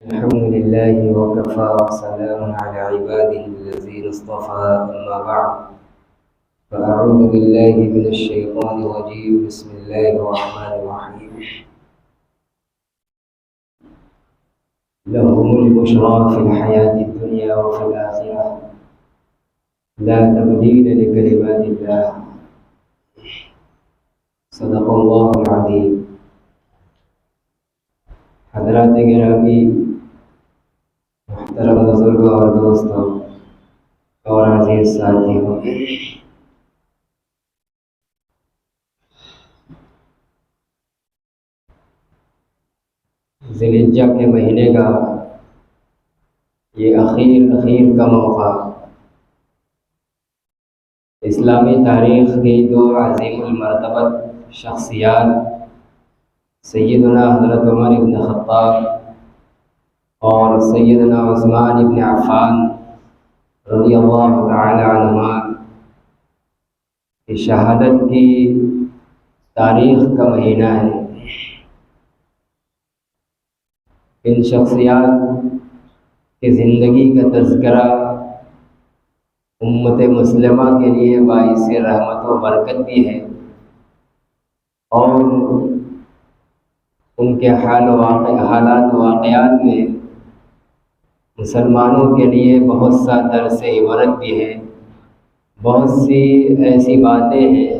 الحمد لله وكفى وسلام على عباده الذين اصطفى أما بعد فأعوذ بالله من الشيطان الرجيم بسم الله الرحمن الرحيم لهم البشرى في الحياة الدنيا وفي الآخرة لا تبديل لكلمات الله صدق الله العظيم. حضرات گرامی، محترم بزرگ اور دوستوں اور عزیز ساتھیوں، ذی الحجہ کے مہینے کا یہ اخیر کا موقع اسلامی تاریخ کی دو عظیم المرتبت شخصیات سیدنا حضرت عمر بن خطاب اور سیدنا عثمان بن عفان رضی اللہ تعالی عنہما کی شہادت کی تاریخ کا مہینہ ہے۔ ان شخصیات کی زندگی کا تذکرہ امت مسلمہ کے لیے باعث رحمت و برکت بھی ہے، اور ان کے حالات و واقعات میں مسلمانوں کے لیے بہت سا درس عبرت بھی ہے۔ بہت سی ایسی باتیں ہیں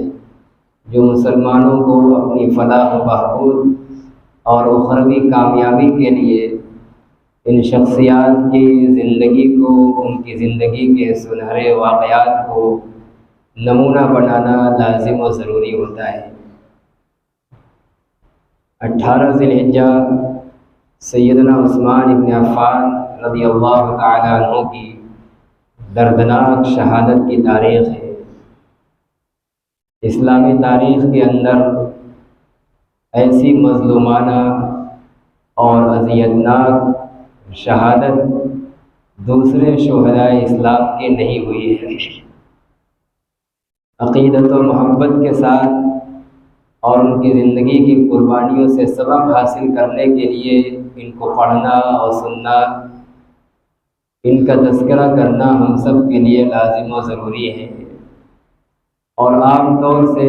جو مسلمانوں کو اپنی فلاح و بہبود اور اخروی کامیابی کے لیے ان شخصیات کی زندگی کو، ان کی زندگی کے سنہرے واقعات کو نمونہ بنانا لازم و ضروری ہوتا ہے۔ 18 ذی الحجہ سیدنا عثمان بن عفان رضی اللہ تعالی عنہ کی دردناک شہادت کی تاریخ ہے۔ اسلامی تاریخ کے اندر ایسی مظلومانہ اور اذیتناک شہادت دوسرے شہداء اسلام کی نہیں ہوئی ہے۔ عقیدت و محبت کے ساتھ اور ان کی زندگی کی قربانیوں سے سبق حاصل کرنے کے لیے ان کو پڑھنا اور سننا، ان کا تذکرہ کرنا ہم سب کے لیے لازم و ضروری ہے، اور عام طور سے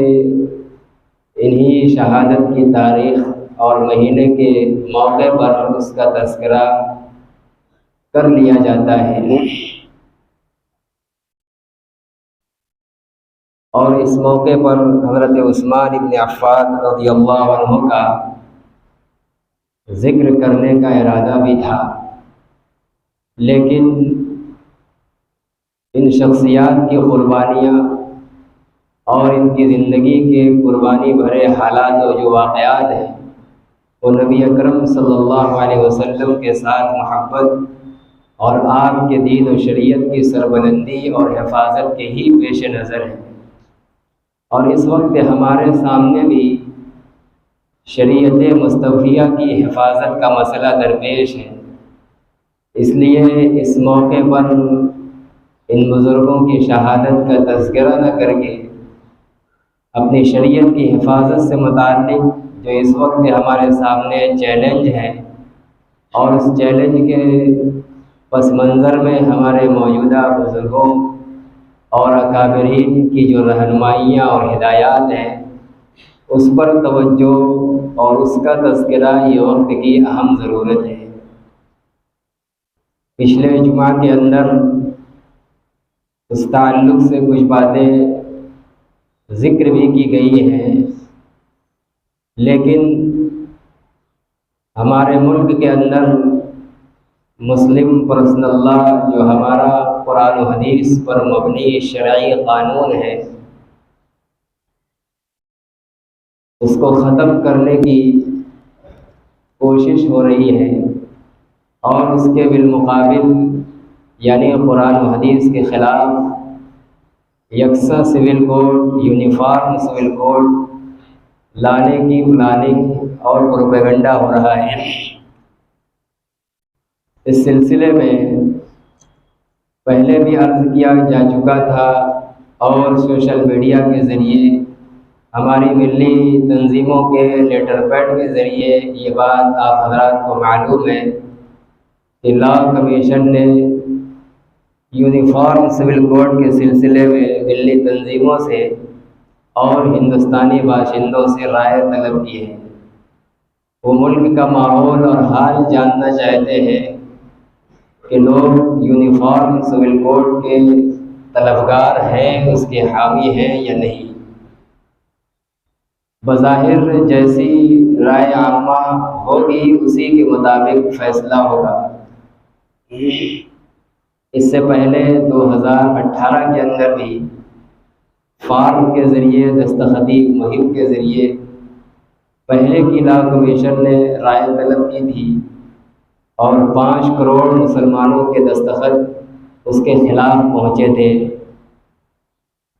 انہی شہادت کی تاریخ اور مہینے کے موقع پر اس کا تذکرہ کر لیا جاتا ہے۔ اور اس موقع پر حضرت عثمان بن عفان رضی اللہ عنہ کا ذکر کرنے کا ارادہ بھی تھا، لیکن ان شخصیات کی قربانیاں اور ان کی زندگی کے قربانی بھرے حالات و جو واقعات ہیں وہ نبی اکرم صلی اللہ علیہ وسلم کے ساتھ محبت اور آپ کے دین و شریعت کی سربلندی اور حفاظت کے ہی پیش نظر ہیں، اور اس وقت ہمارے سامنے بھی شریعت مصطفیہ کی حفاظت کا مسئلہ درپیش ہے۔ اس لیے اس موقع پر ان بزرگوں کی شہادت کا تذکرہ نہ کر کے اپنی شریعت کی حفاظت سے متعلق جو اس وقت ہمارے سامنے چیلنج ہے، اور اس چیلنج کے پس منظر میں ہمارے موجودہ بزرگوں اور اکابرین کی جو رہنمائیاں اور ہدایات ہیں اس پر توجہ اور اس کا تذکرہ یہ وقت کی اہم ضرورت ہے۔ پچھلے جمعہ کے اندر اس تعلق سے کچھ باتیں ذکر بھی کی گئی ہیں، لیکن ہمارے ملک کے اندر مسلم پرسنل لاء جو ہمارا قرآن و حدیث پر مبنی شرعی قانون ہے، اس کو ختم کرنے کی کوشش ہو رہی ہے، اور اس کے بالمقابل یعنی قرآن و حدیث کے خلاف یکساں civil code, uniform civil code لانے کی پلاننگ اور پروپیگنڈا ہو رہا ہے۔ اس سلسلے میں پہلے بھی عرض کیا جا چکا تھا، اور سوشل میڈیا کے ذریعے ہماری ملی تنظیموں کے لیٹر پیڈ کے ذریعے یہ بات آپ حضرات کو معلوم ہے کہ لا کمیشن نے یونیفارم سول کوڈ کے سلسلے میں دلی تنظیموں سے اور ہندوستانی باشندوں سے رائے طلب کی ہے۔ وہ ملک کا ماحول اور حال جاننا چاہتے ہیں کہ لوگ یونیفارم سول کوڈ کے طلبگار ہیں، اس کے حامی ہیں یا نہیں۔ بظاہر جیسی رائے عامہ ہوگی اسی کے مطابق فیصلہ ہوگا۔ اس سے پہلے 2018 کے اندر بھی فارم کے ذریعے دستخطی مہم کے ذریعے پہلے کی لا کمیشن نے رائے طلب کی تھی اور 5 کروڑ مسلمانوں کے دستخط اس کے خلاف پہنچے تھے،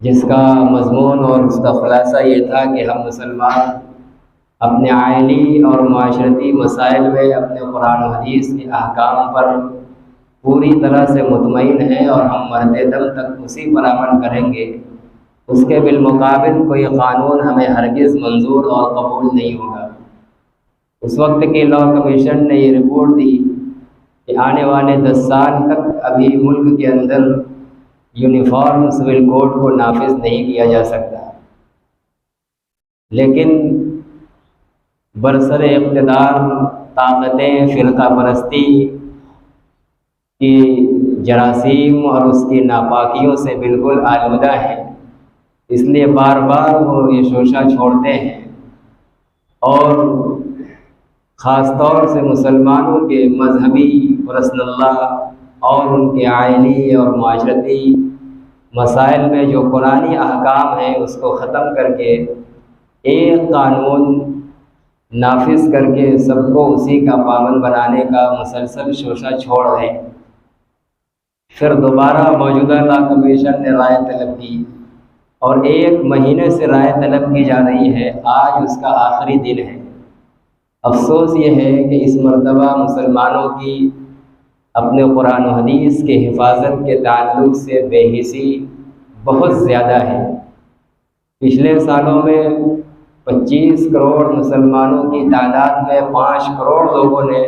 جس کا مضمون اور اس کا خلاصہ یہ تھا کہ ہم مسلمان اپنے آئینی اور معاشرتی مسائل میں اپنے قرآن و حدیث کے احکام پر پوری طرح سے مطمئن ہیں اور ہم مرتے دم تک اسی پر عمل کریں گے۔ اس کے بالمقابل کوئی قانون ہمیں ہرگز منظور اور قبول نہیں ہوگا۔ اس وقت کی لا کمیشن نے یہ رپورٹ دی کہ آنے والے 10 سال تک ابھی ملک کے اندر یونیفارم سول کوڈ کو نافذ نہیں کیا جا سکتا، لیکن برسر اقتدار طاقتیں فرقہ پرستی کی جراثیم اور اس کی ناپاکیوں سے بالکل آلودہ ہیں، اس لیے بار بار وہ یہ شوشہ چھوڑتے ہیں اور خاص طور سے مسلمانوں کے مذہبی پرسنل اللہ اور ان کے آئینی اور معاشرتی مسائل میں جو قرآنی احکام ہیں اس کو ختم کر کے ایک قانون نافذ کر کے سب کو اسی کا پابند بنانے کا مسلسل شوشہ چھوڑ رہے ہیں۔ پھر دوبارہ موجودہ لا کمیشن نے رائے طلب کی اور 1 مہینے سے رائے طلب کی جا رہی ہے، آج اس کا آخری دن ہے۔ افسوس یہ ہے کہ اس مرتبہ مسلمانوں کی اپنے قرآن و حدیث کے حفاظت کے تعلق سے بے حسی بہت زیادہ ہے۔ پچھلے سالوں میں 25 کروڑ مسلمانوں کی تعداد میں 5 کروڑ لوگوں نے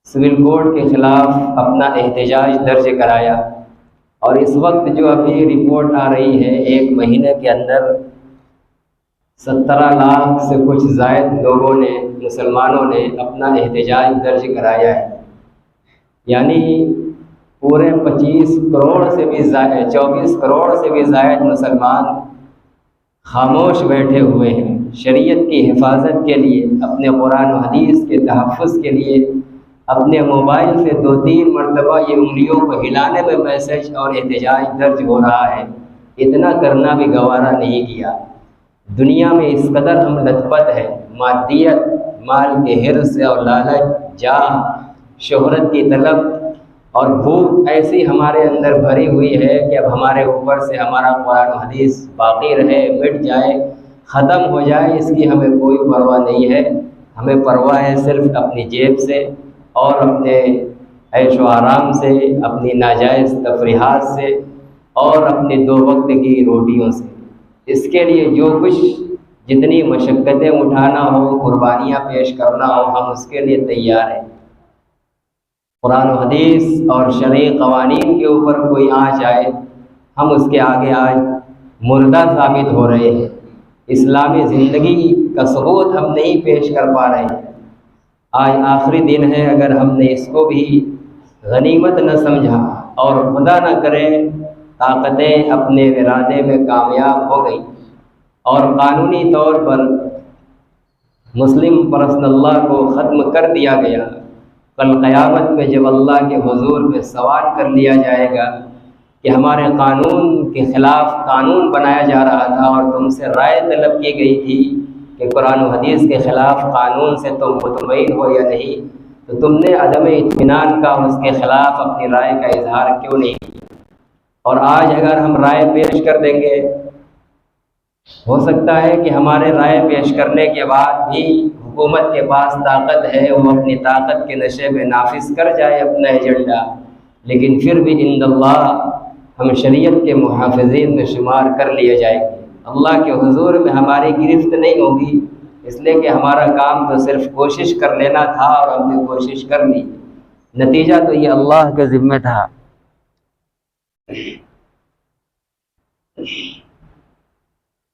سول کوڈ کے خلاف اپنا احتجاج درج کرایا، اور اس وقت جو ابھی رپورٹ آ رہی ہے 1 مہینے کے اندر 17 لاکھ سے کچھ زائد لوگوں نے مسلمانوں نے اپنا احتجاج درج کرایا ہے، یعنی پورے 25 کروڑ سے بھی زائد 24 کروڑ سے بھی زائد مسلمان خاموش بیٹھے ہوئے ہیں۔ شریعت کی حفاظت کے لیے، اپنے قرآن و حدیث کے تحفظ کے لیے اپنے موبائل سے 2-3 مرتبہ یہ انگلیوں کو ہلانے میں میسج اور احتجاج درج ہو رہا ہے، اتنا کرنا بھی گوارا نہیں کیا۔ دنیا میں اس قدر ہم لت پت ہے، مادیت، مال کے حرص اور لالچ، جاہ، شہرت کی طلب اور بھوک ایسی ہمارے اندر بھری ہوئی ہے کہ اب ہمارے اوپر سے ہمارا قرآن و حدیث باقی رہے، مٹ جائے، ختم ہو جائے، اس کی ہمیں کوئی پرواہ نہیں ہے۔ ہمیں پرواہ ہے صرف اپنی جیب سے اور اپنے عیش و آرام سے، اپنی ناجائز تفریحات سے اور اپنے 2 وقت کی روٹیوں سے۔ اس کے لیے جو کچھ جتنی مشقتیں اٹھانا ہو، قربانیاں پیش کرنا ہو، ہم اس کے لیے تیار ہیں۔ قرآن و حدیث اور شرعی قوانین کے اوپر کوئی آنچ آئے، ہم اس کے آگے آج مردہ ثابت ہو رہے ہیں۔ اسلامی زندگی کا ثبوت ہم نہیں پیش کر پا رہے ہیں۔ آج آخری دن ہے، اگر ہم نے اس کو بھی غنیمت نہ سمجھا اور خدا نہ کرے طاقتیں اپنے ارادے میں کامیاب ہو گئی اور قانونی طور پر مسلم پرسنل اللہ کو ختم کر دیا گیا، کل قیامت میں جب اللہ کے حضور میں سوال کر لیا جائے گا کہ ہمارے قانون کے خلاف قانون بنایا جا رہا تھا اور تم سے رائے طلب کی گئی تھی کہ قرآن و حدیث کے خلاف قانون سے تم مطمئن ہو یا نہیں، تو تم نے عدم اطمینان کا اور اس کے خلاف اپنی رائے کا اظہار کیوں نہیں کیا؟ اور آج اگر ہم رائے پیش کر دیں گے، ہو سکتا ہے کہ ہمارے رائے پیش کرنے کے بعد بھی حکومت کے پاس طاقت ہے، وہ اپنی طاقت کے نشے میں نافذ کر جائے اپنا ایجنڈا، لیکن پھر بھی عند اللہ ہم شریعت کے محافظین میں شمار کر لیے جائیں گے۔ اللہ کے حضور میں ہماری گرفت نہیں ہوگی، اس لیے کہ ہمارا کام تو صرف کوشش کر لینا تھا اور ہم نے کوشش کر لی۔ نتیجہ تو یہ اللہ کے ذمہ تھا۔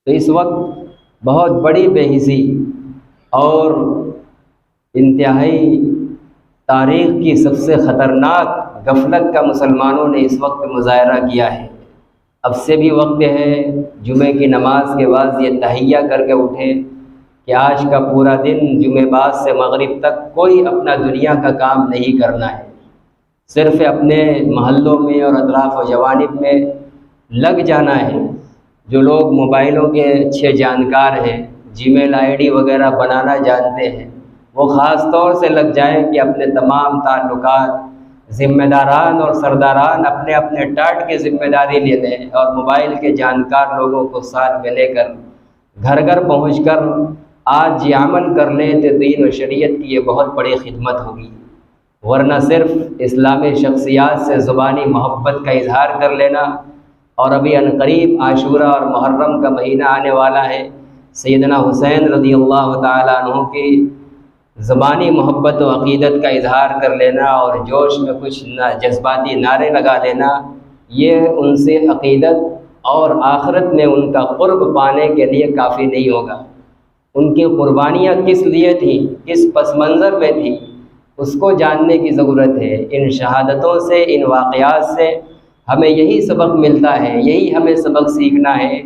تو اس وقت بہت بڑی بے حسی اور انتہائی تاریخ کی سب سے خطرناک غفلت کا مسلمانوں نے اس وقت مظاہرہ کیا ہے۔ اب سے بھی وقت ہے، جمعے کی نماز کے بعد یہ تحیہ کر کے اٹھے کہ آج کا پورا دن جمعے بعد سے مغرب تک کوئی اپنا دنیا کا کام نہیں کرنا ہے، صرف اپنے محلوں میں اور اطراف و جوانب میں لگ جانا ہے۔ جو لوگ موبائلوں کے اچھے جانکار ہیں، جی میل آئی ڈی وغیرہ بنانا جانتے ہیں، وہ خاص طور سے لگ جائیں کہ اپنے تمام تعلقات، ذمہ داران اور سرداران اپنے اپنے ٹاٹ کی ذمہ داری لے لیں اور موبائل کے جانکار لوگوں کو ساتھ میں لے کر گھر گھر پہنچ کر آج یہ عمل کر لیں تو دین و شریعت کی یہ بہت بڑی خدمت ہوگی۔ ورنہ صرف اسلامی شخصیات سے زبانی محبت کا اظہار کر لینا، اور ابھی عنقریب عاشورہ اور محرم کا مہینہ آنے والا ہے، سیدنا حسین رضی اللہ تعالیٰ عنہ کی زبانی محبت و عقیدت کا اظہار کر لینا اور جوش میں کچھ جذباتی نعرے لگا لینا، یہ ان سے عقیدت اور آخرت میں ان کا قرب پانے کے لیے کافی نہیں ہوگا۔ ان کی قربانیاں کس لیے تھیں، کس پس منظر میں تھیں، اس کو جاننے کی ضرورت ہے۔ ان شہادتوں سے، ان واقعات سے ہمیں یہی سبق ملتا ہے، یہی ہمیں سبق سیکھنا ہے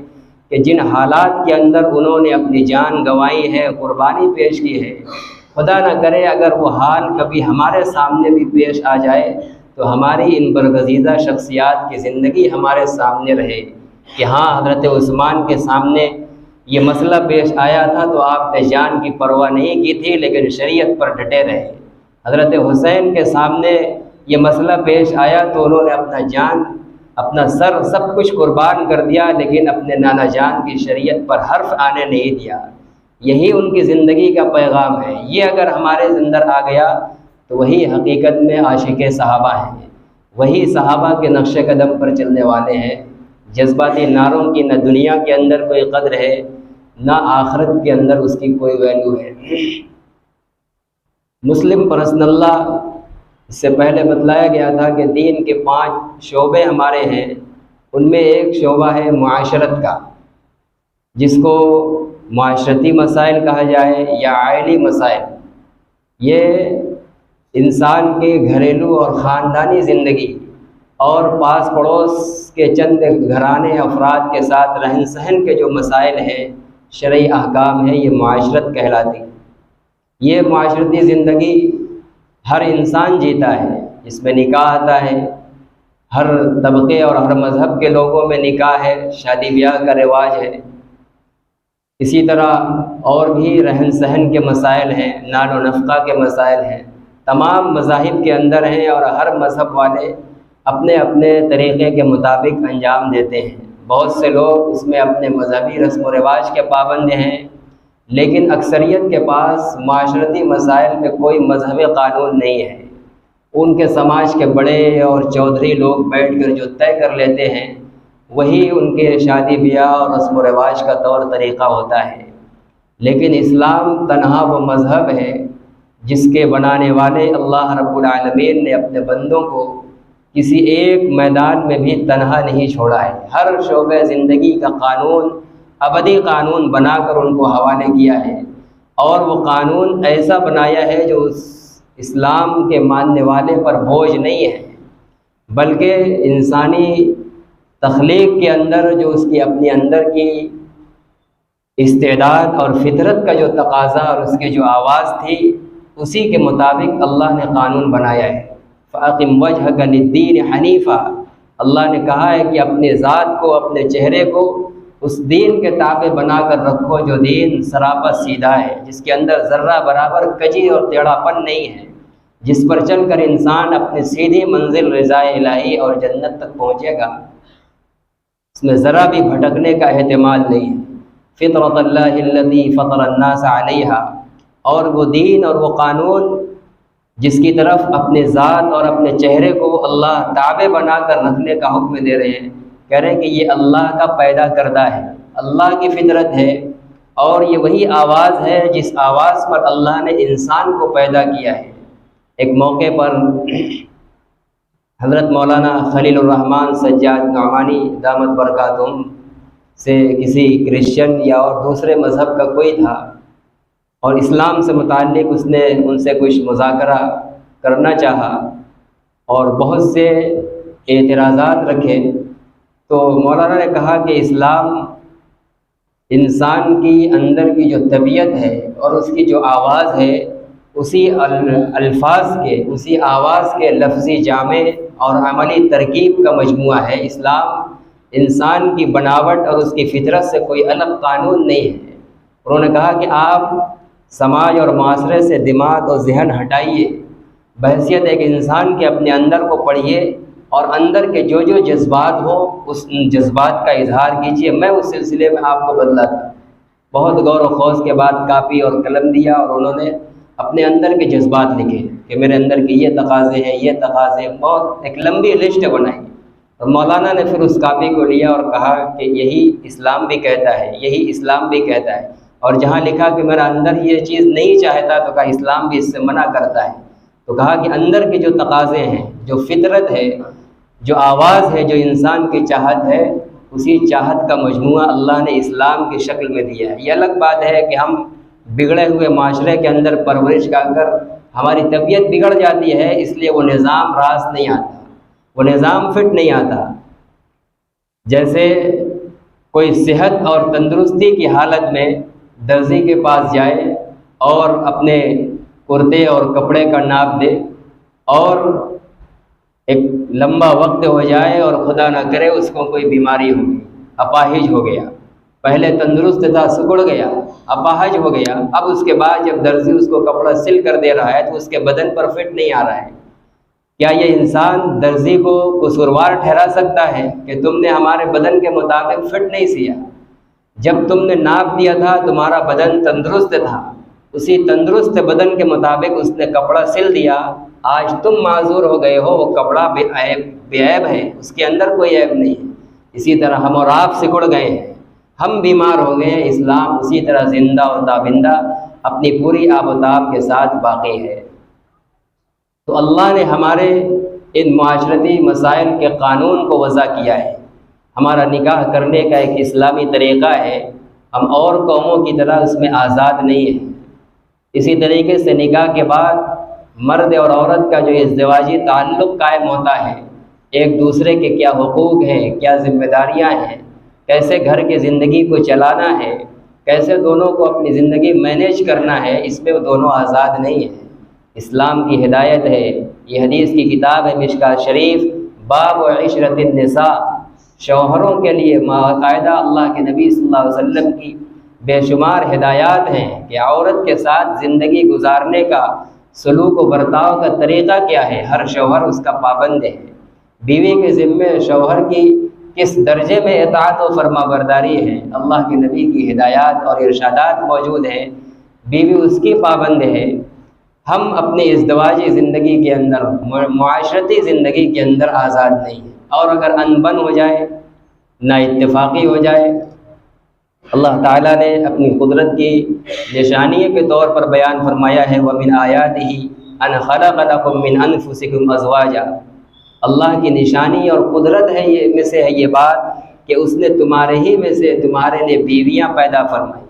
کہ جن حالات کے اندر انہوں نے اپنی جان گنوائی ہے، قربانی پیش کی ہے، خدا نہ کرے اگر وہ حال کبھی ہمارے سامنے بھی پیش آ جائے تو ہماری ان برگزیدہ شخصیات کی زندگی ہمارے سامنے رہے کہ ہاں حضرت عثمان کے سامنے یہ مسئلہ پیش آیا تھا تو آپ نے جان کی پرواہ نہیں کی تھی لیکن شریعت پر ڈٹے رہے۔ حضرت حسین کے سامنے یہ مسئلہ پیش آیا تو انہوں نے اپنا جان، اپنا سر، سب کچھ قربان کر دیا لیکن اپنے نانا جان کی شریعت پر حرف آنے نہیں دیا۔ یہی ان کی زندگی کا پیغام ہے۔ یہ اگر ہمارے اندر آ گیا تو وہی حقیقت میں عاشق صحابہ ہیں، وہی صحابہ کے نقش قدم پر چلنے والے ہیں۔ جذباتی نعروں کی نہ دنیا کے اندر کوئی قدر ہے، نہ آخرت کے اندر اس کی کوئی ویلیو ہے۔ مسلم پرسنل لا، اس سے پہلے بتلایا گیا تھا کہ دین کے 5 شعبے ہمارے ہیں، ان میں ایک شعبہ ہے معاشرت کا، جس کو معاشرتی مسائل کہا جائے یا عائلی مسائل۔ یہ انسان کے گھریلو اور خاندانی زندگی اور پاس پڑوس کے چند گھرانے افراد کے ساتھ رہن سہن کے جو مسائل ہیں، شرعی احکام ہیں، یہ معاشرت کہلاتی ہے۔ یہ معاشرتی زندگی ہر انسان جیتا ہے، اس میں نکاح آتا ہے، ہر طبقے اور ہر مذہب کے لوگوں میں نکاح ہے، شادی بیاہ کا رواج ہے۔ اسی طرح اور بھی رہن سہن کے مسائل ہیں، نان و نفقہ کے مسائل ہیں، تمام مذاہب کے اندر ہیں اور ہر مذہب والے اپنے اپنے طریقے کے مطابق انجام دیتے ہیں۔ بہت سے لوگ اس میں اپنے مذہبی رسم و رواج کے پابند ہیں، لیکن اکثریت کے پاس معاشرتی مسائل میں کوئی مذہبی قانون نہیں ہے۔ ان کے سماج کے بڑے اور چودھری لوگ بیٹھ کر جو طے کر لیتے ہیں وہی ان کے شادی بیاہ اور رسم و رواج کا طور طریقہ ہوتا ہے۔ لیکن اسلام تنہا وہ مذہب ہے جس کے بنانے والے اللہ رب العالمین نے اپنے بندوں کو کسی ایک میدان میں بھی تنہا نہیں چھوڑا ہے۔ ہر شعبہ زندگی کا قانون ابدی قانون بنا کر ان کو حوالے کیا ہے، اور وہ قانون ایسا بنایا ہے جو اس اسلام کے ماننے والے پر بوجھ نہیں ہے، بلکہ انسانی تخلیق کے اندر جو اس کی اپنے اندر کی استعداد اور فطرت کا جو تقاضا اور اس کی جو آواز تھی، اسی کے مطابق اللہ نے قانون بنایا ہے۔ فَأَقِمْ وَجْهَكَ لِلدِّينِ حَنِيفًا، اللہ نے کہا ہے کہ اپنے ذات کو، اپنے چہرے کو اس دین کے تابع بنا کر رکھو جو دین سراپا سیدھا ہے، جس کے اندر ذرہ برابر کجی اور ٹیڑھا پن نہیں ہے، جس پر چل کر انسان اپنی سیدھی منزل رضا الہی اور جنت تک پہنچے گا۔ اس میں ذرا بھی بھٹکنے کا احتمال نہیں ہے۔ فطرۃ اللہ التی فطر الناس علیہا، اور وہ دین اور وہ قانون جس کی طرف اپنے ذات اور اپنے چہرے کو اللہ تابع بنا کر رکھنے کا حکم دے رہے ہیں، کہہ رہے ہیں کہ یہ اللہ کا پیدا کردہ ہے، اللہ کی فطرت ہے، اور یہ وہی آواز ہے جس آواز پر اللہ نے انسان کو پیدا کیا ہے۔ ایک موقع پر حضرت مولانا خلیل الرحمن سجاد نعمانی دامت برکاتہم سے کسی کرسچن یا اور دوسرے مذہب کا کوئی تھا، اور اسلام سے متعلق اس نے ان سے کچھ مذاکرہ کرنا چاہا اور بہت سے اعتراضات رکھے۔ تو مولانا نے کہا کہ اسلام انسان کی اندر کی جو طبیعت ہے اور اس کی جو آواز ہے، اسی الفاظ کے، اسی آواز کے لفظی جامع اور عملی ترکیب کا مجموعہ ہے۔ اسلام انسان کی بناوٹ اور اس کی فطرت سے کوئی الگ قانون نہیں ہے۔ انہوں نے کہا کہ آپ سماج اور معاشرے سے دماغ اور ذہن ہٹائیے، بحیثیت ایک انسان کے اپنے اندر کو پڑھیے اور اندر کے جو جذبات ہوں اس جذبات کا اظہار کیجیے۔ میں اس سلسلے میں آپ کو بتلاتا ہوں۔ بہت غور و خوض کے بعد کاپی اور قلم دیا اور انہوں نے اپنے اندر کے جذبات لکھے کہ میرے اندر کے یہ تقاضے ہیں، یہ تقاضے، بہت ایک لمبی لسٹ بنائی۔ اور مولانا نے پھر اس کاپی کو لیا اور کہا کہ یہی اسلام بھی کہتا ہے، یہی اسلام بھی کہتا ہے، اور جہاں لکھا کہ میرا اندر یہ چیز نہیں چاہتا تو کہا اسلام بھی اس سے منع کرتا ہے۔ تو کہا کہ اندر کے جو تقاضے ہیں، جو فطرت ہے، جو آواز ہے، جو انسان کی چاہت ہے، اسی چاہت کا مجموعہ اللہ نے اسلام کی شکل میں دیا ہے۔ یہ الگ بات ہے کہ ہم بگڑے ہوئے معاشرے کے اندر پرورش کا کر ہماری طبیعت بگڑ جاتی ہے، اس لیے وہ نظام راست نہیں آتا، وہ نظام فٹ نہیں آتا۔ جیسے کوئی صحت اور تندرستی کی حالت میں درزی کے پاس جائے اور اپنے کرتے اور کپڑے کا ناپ دے، اور ایک لمبا وقت ہو جائے اور خدا نہ کرے اس کو کوئی بیماری ہو گئی، اپاہج ہو گیا، پہلے تندرست تھا سکڑ گیا، اپاہج ہو گیا، اب اس کے بعد جب درزی اس کو کپڑا سل کر دے رہا ہے تو اس کے بدن پر فٹ نہیں آ رہا ہے، کیا یہ انسان درزی کو قصوروار ٹھہرا سکتا ہے کہ تم نے ہمارے بدن کے مطابق فٹ نہیں سیا؟ جب تم نے ناپ دیا تھا تمہارا بدن تندرست تھا، اسی تندرست بدن کے مطابق اس نے کپڑا سل دیا، آج تم معذور ہو گئے ہو، وہ کپڑا بے عیب ہے، اس کے اندر کوئی عیب نہیں ہے۔ اسی طرح ہم اور آپ سکڑ گئے ہیں، ہم بیمار ہو گئے ہیں، اسلام اسی طرح زندہ و تابندہ اپنی پوری آب و تاب کے ساتھ باقی ہے۔ تو اللہ نے ہمارے ان معاشرتی مسائل کے قانون کو وضع کیا ہے۔ ہمارا نکاح کرنے کا ایک اسلامی طریقہ ہے، ہم اور قوموں کی طرح اس میں آزاد نہیں ہیں۔ اسی طریقے سے نکاح کے بعد مرد اور عورت کا جو ازدواجی تعلق قائم ہوتا ہے، ایک دوسرے کے کیا حقوق ہیں، کیا ذمہ داریاں ہیں، کیسے گھر کی زندگی کو چلانا ہے، کیسے دونوں کو اپنی زندگی مینیج کرنا ہے، اس میں وہ دونوں آزاد نہیں ہیں۔ اسلام کی ہدایت ہے، یہ حدیث کی کتاب ہے مشکات شریف، باب عشرت النساء، شوہروں کے لیے باقاعدہ اللہ کے نبی صلی اللہ علیہ وسلم کی بے شمار ہدایات ہیں کہ عورت کے ساتھ زندگی گزارنے کا سلوک و برتاؤ کا طریقہ کیا ہے، ہر شوہر اس کا پابند ہے۔ بیوی کے ذمے شوہر کی کس درجے میں اطاعت و فرما برداری ہے، اللہ کے نبی کی ہدایات اور ارشادات موجود ہیں، بیوی اس کی پابند ہے۔ ہم اپنی ازدواجی زندگی کے اندر، معاشرتی زندگی کے اندر آزاد نہیں ہیں، اور اگر انبن ہو جائے، نا اتفاقی ہو جائے، اللہ تعالیٰ نے اپنی قدرت کی نشانی کے طور پر بیان فرمایا ہے وَمِنْ آيَاتِهِ أَنْ خَلَقَ لَكُم مِّنْ أَنفُسِكُمْ أَزْوَاجًا، اللہ کی نشانی اور قدرت ہے یہ میں سے ہے یہ بات کہ اس نے تمہارے ہی میں سے تمہارے لیے بیویاں پیدا فرمائی،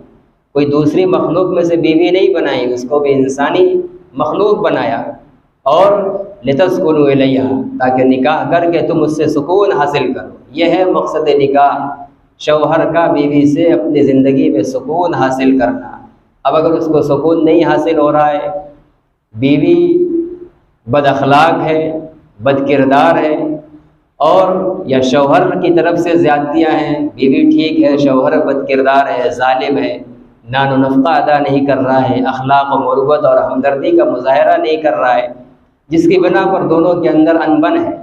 کوئی دوسری مخلوق میں سے بیوی نہیں بنائی، اس کو بھی انسانی مخلوق بنایا، اور لِتَسْكُنُوا إِلَيْهَا، تاکہ نکاح کر کے تم اس سے سکون حاصل کرو۔ یہ ہے مقصد نکاح، شوہر کا بیوی سے اپنی زندگی میں سکون حاصل کرنا۔ اب اگر اس کو سکون نہیں حاصل ہو رہا ہے، بیوی بد اخلاق ہے، بد کردار ہے، اور یا شوہر کی طرف سے زیادتیاں ہیں، بیوی ٹھیک ہے، شوہر بد کردار ہے، ظالم ہے، نان و نفقہ ادا نہیں کر رہا ہے، اخلاق و مروت اور ہمدردی کا مظاہرہ نہیں کر رہا ہے، جس کی بنا پر دونوں کے اندر انبن ہے،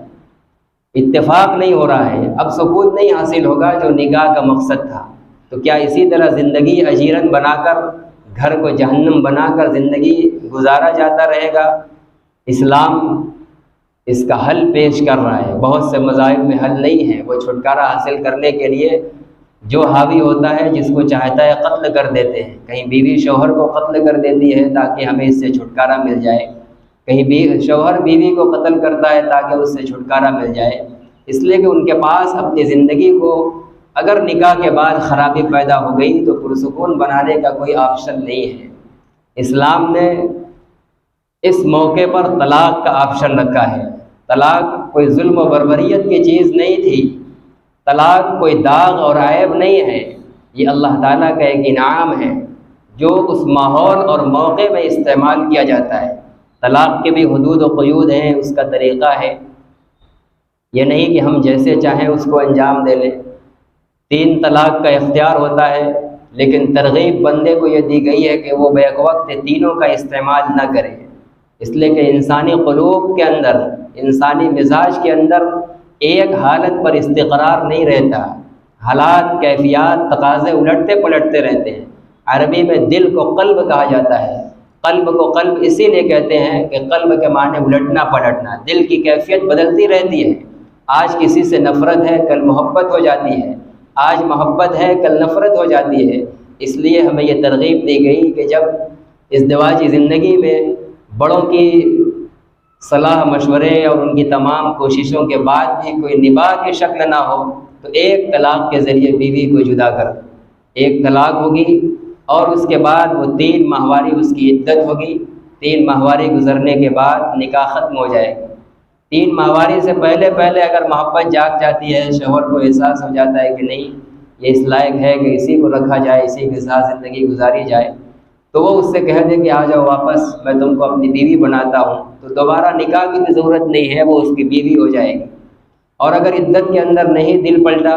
اتفاق نہیں ہو رہا ہے، اب سکون نہیں حاصل ہوگا جو نکاح کا مقصد تھا۔ تو کیا اسی طرح زندگی اجیرن بنا کر، گھر کو جہنم بنا کر زندگی گزارا جاتا رہے گا؟ اسلام اس کا حل پیش کر رہا ہے، بہت سے مذاہب میں حل نہیں ہے، وہ چھٹکارا حاصل کرنے کے لیے جو حاوی ہوتا ہے، جس کو چاہتا ہے قتل کر دیتے ہیں، کہیں بیوی شوہر کو قتل کر دیتی ہے تاکہ ہمیں اس سے چھٹکارا مل جائے، کہیں شوہر بیوی کو قتل کرتا ہے تاکہ اس سے چھٹکارا مل جائے، اس لیے کہ ان کے پاس اپنی زندگی کو اگر نکاح کے بعد خرابی پیدا ہو گئی تو پرسکون بنانے کا کوئی آپشن نہیں ہے۔ اسلام نے اس موقع پر طلاق کا آپشن رکھا ہے۔ طلاق کوئی ظلم و بربریت کی چیز نہیں تھی، طلاق کوئی داغ اور عیب نہیں ہے، یہ اللہ تعالیٰ کا ایک انعام ہے جو اس ماحول اور موقع میں استعمال کیا جاتا ہے۔ طلاق کے بھی حدود و قیود ہیں، اس کا طریقہ ہے، یہ نہیں کہ ہم جیسے چاہیں اس کو انجام دے لیں۔ 3 طلاق کا اختیار ہوتا ہے، لیکن ترغیب بندے کو یہ دی گئی ہے کہ وہ بیک وقت تینوں کا استعمال نہ کرے، اس لیے کہ انسانی قلوب کے اندر، انسانی مزاج کے اندر ایک حالت پر استقرار نہیں رہتا، حالات، کیفیات، تقاضے الٹتے پلٹتے رہتے ہیں۔ عربی میں دل کو قلب کہا جاتا ہے، قلب کو قلب اسی لیے کہتے ہیں کہ قلب کے معنی الٹنا پلٹنا، دل کی کیفیت بدلتی رہتی ہے، آج کسی سے نفرت ہے کل محبت ہو جاتی ہے، آج محبت ہے کل نفرت ہو جاتی ہے۔ اس لیے ہمیں یہ ترغیب دی گئی کہ جب ازدواجی زندگی میں بڑوں کی صلاح مشورے اور ان کی تمام کوششوں کے بعد بھی کوئی نباہ کی شکل نہ ہو تو ایک طلاق کے ذریعے بیوی کو جدا کر ایک طلاق ہوگی، اور اس کے بعد وہ 3 ماہواری اس کی عدت ہوگی۔ 3 ماہواری گزرنے کے بعد نکاح ختم ہو جائے گا۔ 3 ماہواری سے پہلے اگر محبت جاگ جاتی ہے، شوہر کو احساس ہو جاتا ہے کہ نہیں یہ اس لائق ہے کہ اسی کو رکھا جائے، اسی کے ساتھ زندگی گزاری جائے، تو وہ اس سے کہہ دے کہ آ جاؤ واپس، میں تم کو اپنی بیوی بناتا ہوں، تو دوبارہ نکاح کی بھی ضرورت نہیں ہے، وہ اس کی بیوی ہو جائے گی۔ اور اگر عدت کے اندر نہیں دل پلٹا،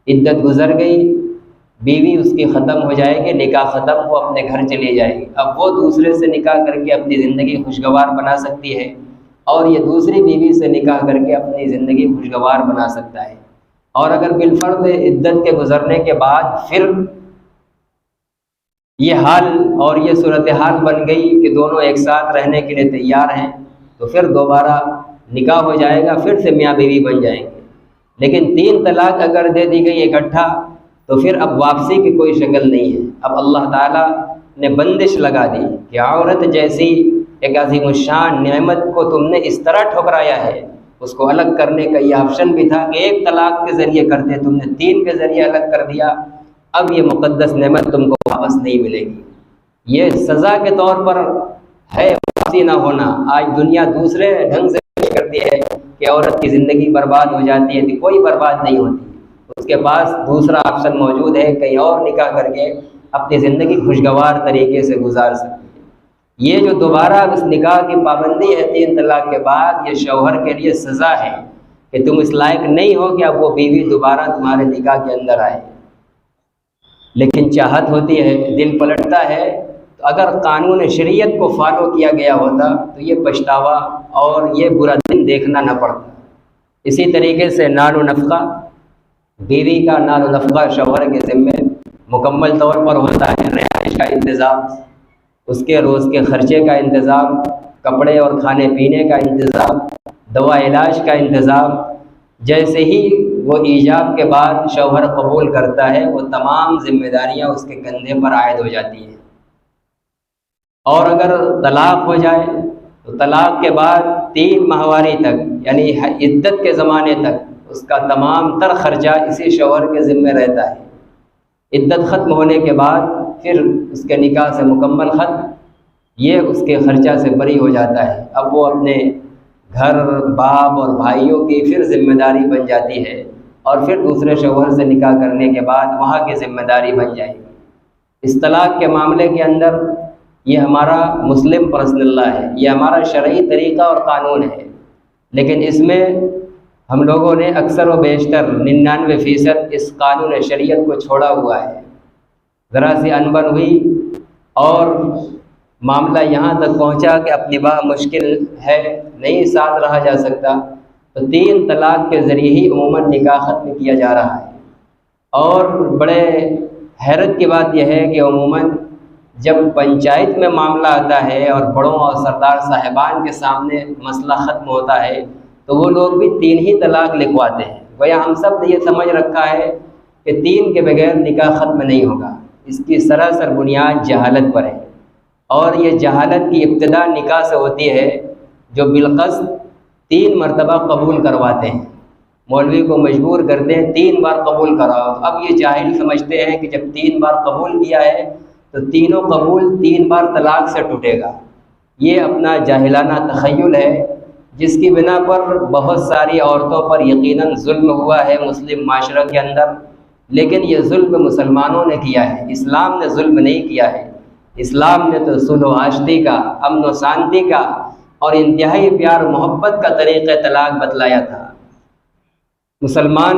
عدت گزر گئی، بیوی اس کی ختم ہو جائے گی، نکاح ختم، وہ اپنے گھر چلی جائے گی۔ اب وہ دوسرے سے نکاح کر کے اپنی زندگی خوشگوار بنا سکتی ہے، اور یہ دوسری بیوی سے نکاح کر کے اپنی زندگی خوشگوار بنا سکتا ہے۔ اور اگر بالفرض عدت کے گزرنے کے بعد پھر یہ حال اور یہ صورتحال بن گئی کہ دونوں ایک ساتھ رہنے کے لیے تیار ہیں، تو پھر دوبارہ نکاح ہو جائے گا، پھر سے میاں بیوی بن جائیں گے۔ لیکن 3 طلاق اگر دے دی گئی اکٹھا تو پھر اب واپسی کی کوئی شکل نہیں ہے۔ اب اللہ تعالیٰ نے بندش لگا دی کہ عورت جیسی ایک عظیم الشان نعمت کو تم نے اس طرح ٹھکرایا ہے، اس کو الگ کرنے کا یہ آپشن بھی تھا کہ 1 طلاق کے ذریعے کرتے، تم نے 3 کے ذریعے الگ کر دیا، اب یہ مقدس نعمت تم کو واپس نہیں ملے گی۔ یہ سزا کے طور پر ہے واپسی نہ ہونا۔ آج دنیا دوسرے ڈھنگ سے پیش کرتی ہے کہ عورت کی زندگی برباد ہو جاتی ہے، کوئی برباد نہیں ہوتی، اس کے پاس دوسرا آپشن موجود ہے، کہیں اور نکاح کر کے اپنی زندگی خوشگوار طریقے سے گزار سکتی ہے۔ یہ جو دوبارہ اس نکاح کی پابندی ہے 3 طلاق کے بعد، یہ شوہر کے لیے سزا ہے کہ تم اس لائق نہیں ہو کہ اب وہ بیوی دوبارہ تمہارے نکاح کے اندر آئے۔ لیکن چاہت ہوتی ہے، دل پلٹتا ہے، تو اگر قانون شریعت کو فالو کیا گیا ہوتا تو یہ پچھتاوا اور یہ برا دن دیکھنا نہ پڑتا۔ اسی طریقے سے نال و نفقہ، بیوی کا نال و نفقہ شوہر کے ذمے مکمل طور پر ہوتا ہے، رہائش کا انتظام، اس کے روز کے خرچے کا انتظام، کپڑے اور کھانے پینے کا انتظام، دوا علاج کا انتظام۔ جیسے ہی وہ ایجاب کے بعد شوہر قبول کرتا ہے، وہ تمام ذمہ داریاں اس کے کندھے پر عائد ہو جاتی ہیں۔ اور اگر طلاق ہو جائے تو طلاق کے بعد 3 ماہواری تک، یعنی عدت کے زمانے تک، اس کا تمام تر خرچہ اسی شوہر کے ذمہ رہتا ہے۔ عدت ختم ہونے کے بعد پھر اس کے نکاح سے مکمل ختم، یہ اس کے خرچہ سے بری ہو جاتا ہے۔ اب وہ اپنے گھر، باپ اور بھائیوں کی پھر ذمہ داری بن جاتی ہے، اور پھر دوسرے شوہر سے نکاح کرنے کے بعد وہاں کی ذمہ داری بن جائے گی۔ اس طلاق کے معاملے کے اندر یہ ہمارا مسلم پرسنل لا ہے، یہ ہمارا شرعی طریقہ اور قانون ہے، لیکن اس میں ہم لوگوں نے اکثر و بیشتر 99% اس قانون شریعت کو چھوڑا ہوا ہے۔ ذرا سی انبن ہوئی اور معاملہ یہاں تک پہنچا کہ اب نباہ مشکل ہے، نہیں ساتھ رہا جا سکتا، تو 3 طلاق کے ذریعے ہی عموماً نکاح ختم کیا جا رہا ہے۔ اور بڑے حیرت کی بات یہ ہے کہ عموماً جب پنچایت میں معاملہ آتا ہے اور بڑوں اور سردار صاحبان کے سامنے مسئلہ ختم ہوتا ہے تو وہ لوگ بھی 3 ہی طلاق لکھواتے ہیں۔ گویا ہم سب نے یہ سمجھ رکھا ہے کہ 3 کے بغیر نکاح ختم نہیں ہوگا۔ اس کی سراسر بنیاد جہالت پر ہے، اور یہ جہالت کی ابتدا نکاح سے ہوتی ہے جو بالقصد 3 مرتبہ قبول کرواتے ہیں، مولوی کو مجبور کرتے ہیں 3 بار قبول کراؤ۔ اب یہ جاہل سمجھتے ہیں کہ جب 3 بار قبول کیا ہے تو تینوں قبول 3 بار طلاق سے ٹوٹے گا۔ یہ اپنا جاہلانہ تخیل ہے، جس کی بنا پر بہت ساری عورتوں پر یقیناً ظلم ہوا ہے مسلم معاشرہ کے اندر، لیکن یہ ظلم مسلمانوں نے کیا ہے، اسلام نے ظلم نہیں کیا ہے۔ اسلام نے تو صلح و عاشقی کا، امن و شانتی کا اور انتہائی پیار محبت کا طریقہ طلاق بتلایا تھا۔ مسلمان